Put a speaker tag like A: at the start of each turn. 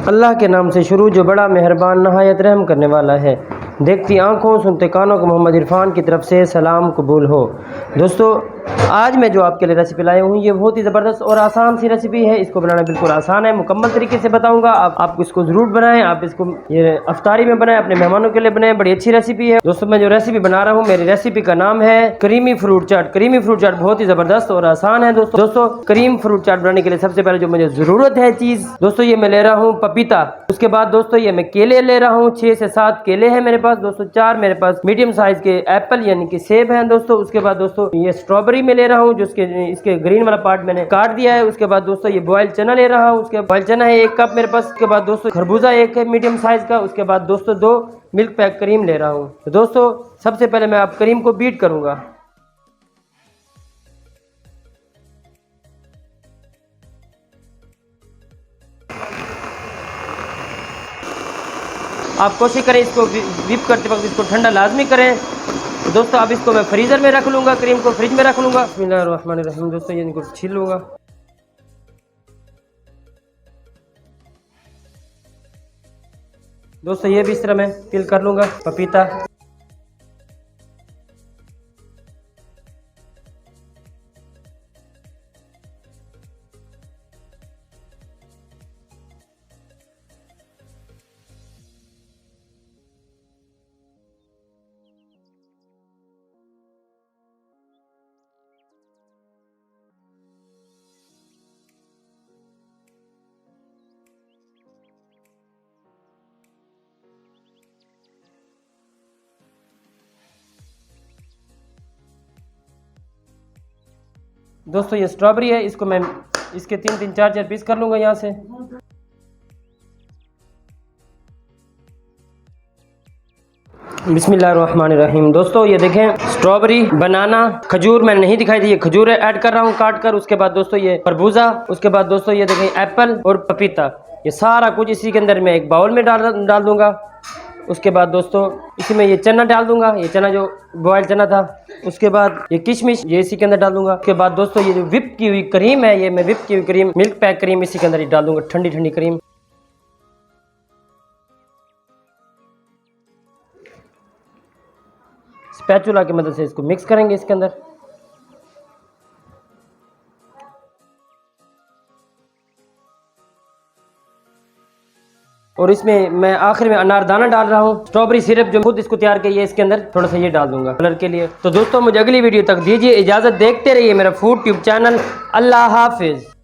A: अल्लाह के नाम से शुरू जो बड़ा मेहरबान नहायत रहम करने वाला है। देखती आँखों सुनते कानों को मोहम्मद इरफान की तरफ से सलाम कबूल हो। दोस्तों आज मैं जो आपके लिए रेसिपी लाया हूँ ये बहुत ही ज़बरदस्त और आसान सी रेसिपी है। इसको बनाना बिल्कुल आसान है, मुकम्मल तरीके से बताऊँगा। आप इसको ज़रूर बनाएं, आप इसको ये अफ्तारी में बनाएं, अपने मेहमानों के लिए बनाएं। बड़ी अच्छी रेसिपी है। दोस्तों मैं जो रेसिपी बना रहा हूँ मेरी रेसिपी का नाम है क्रीमी फ्रूट चाट। क्रीमी फ्रूट चाट बहुत ही ज़बरदस्त और आसान है। दोस्तों क्रीम फ्रूट चाट बनाने के लिए सबसे पहले जो मुझे ज़रूरत है चीज़, दोस्तों ये मैं ले रहा हूँ पपीता। उसके बाद दोस्तों ये मैं केले ले रहा हूँ, 6 से 7 केले हैं मेरे पास। दोस्तों 4 मेरे पास मीडियम साइज के एप्पल यानी कि सेब हैं दोस्तों। उसके बाद दोस्तों ये स्ट्रॉबेरी में ले रहा हूँ, जो इसके ग्रीन वाला पार्ट मैंने काट दिया है। उसके बाद दोस्तों ये बॉयल चना ले रहा हूँ, उसके बॉयल चना है 1 कप मेरे पास। उसके बाद दोस्तों खरबूजा 1 है मीडियम साइज का। उसके बाद दोस्तों 2 मिल्क पैक क्रीम ले रहा हूँ। तो दोस्तों सबसे पहले मैं आप क्रीम को बीट करूँगा। आप कोशिश करें इसको विप करते वक्त इसको ठंडा लाजमी करें। तो दोस्तों अब इसको मैं फ्रीज़र में रख लूँगा, क्रीम को फ्रिज में रख लूँगा। बिस्मिल्लाहिर्रहमानिर्रहीम। दोस्तों ये इनको छील लूँगा। दोस्तों ये भी इस तरह मैं पील कर लूँगा पपीता। दोस्तों ये स्ट्रॉबेरी है, इसको मैं इसके 3-3 4-4 पीस कर लूँगा यहाँ से। बिस्मिल्लाहिर्रहमानिर्रहीम। दोस्तों ये देखें स्ट्रॉबेरी, बनाना, खजूर मैंने नहीं दिखाई थी, ये खजूर ऐड कर रहा हूँ काट कर। उसके बाद दोस्तों ये खरबूजा, उसके बाद दोस्तों ये देखें एप्पल और पपीता, ये सारा कुछ इसी के अंदर मैं एक बाउल में डाल दूँगा। उसके बाद दोस्तों इसी में ये चना डाल दूंगा, ये चना जो बॉयल चना था। उसके बाद ये किशमिश ये इसी के अंदर डाल दूंगा। उसके बाद दोस्तों ये जो विप की हुई क्रीम है, ये मैं विप की हुई क्रीम मिल्क पैक क्रीम इसी के अंदर ही डाल दूंगा, ठंडी ठंडी क्रीम। स्पैचुला की मदद से इसको मिक्स करेंगे इसके अंदर। और इसमें मैं आखिर में अनारदाना डाल रहा हूँ। स्ट्रॉबेरी सिरप जो खुद इसको तैयार की है इसके अंदर थोड़ा सा ये डाल दूंगा कलर के लिए। तो दोस्तों मुझे अगली वीडियो तक दीजिए इजाज़त, देखते रहिए मेरा फूड ट्यूब चैनल। अल्लाह हाफिज़।